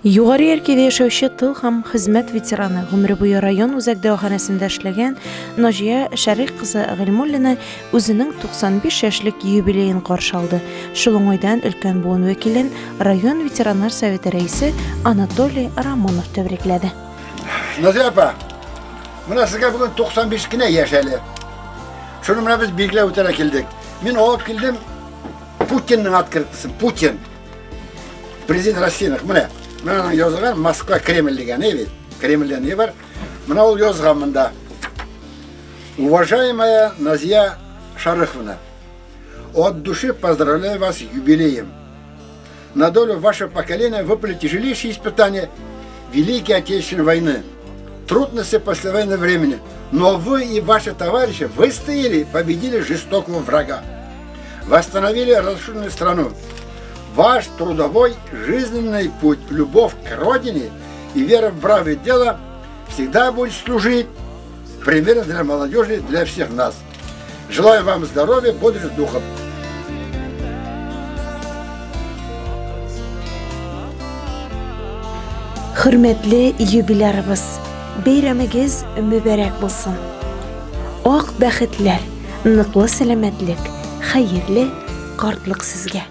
Югары Яркәйдә яшәүче тыл һәм хезмәт ветераны, гомере буе район үзәк дәваханәсендә эшләгән Наҗия Шәрик кызы Гыйльмуллина үзенең 95 яшьлек юбилеен каршы алды. Шул уңайдан өлкән буын вәкилен район ветераннар советы рәисе Анатолий Рамонов тәбрикләде. Наҗия апа, менә сезгә бүген 95 кенә яшь әле. Шуны менә без билгеләп үтәргә килдек. Мин алып килдем Путинның открытысын, Путин. Президент Россияның, менә язган Москва Кремль дигән, бит. Кремльдә не бар? Менә ул язган монда. Уважаемая Назия Шарыховна, от души поздравляю вас с юбилеем. На долю вашего поколения выпали тяжелейшие испытания Великой Отечественной войны, трудности послевоенного времени. Но вы и ваши товарищи выстояли, победили жестокого врага, восстановили разрушенную страну. Ваш трудовой жизненный путь, любовь к родине и вера в правое дело всегда будет служить примером для молодежи, для всех нас. Желаю вам здоровья, бодрости духа. Хөрмәтле юбилярыбыз, бәйрәмегез мүбәрәк булсын. Ак бәхетләр, ныклы сәламәтлек, хәерле картлык сезгә.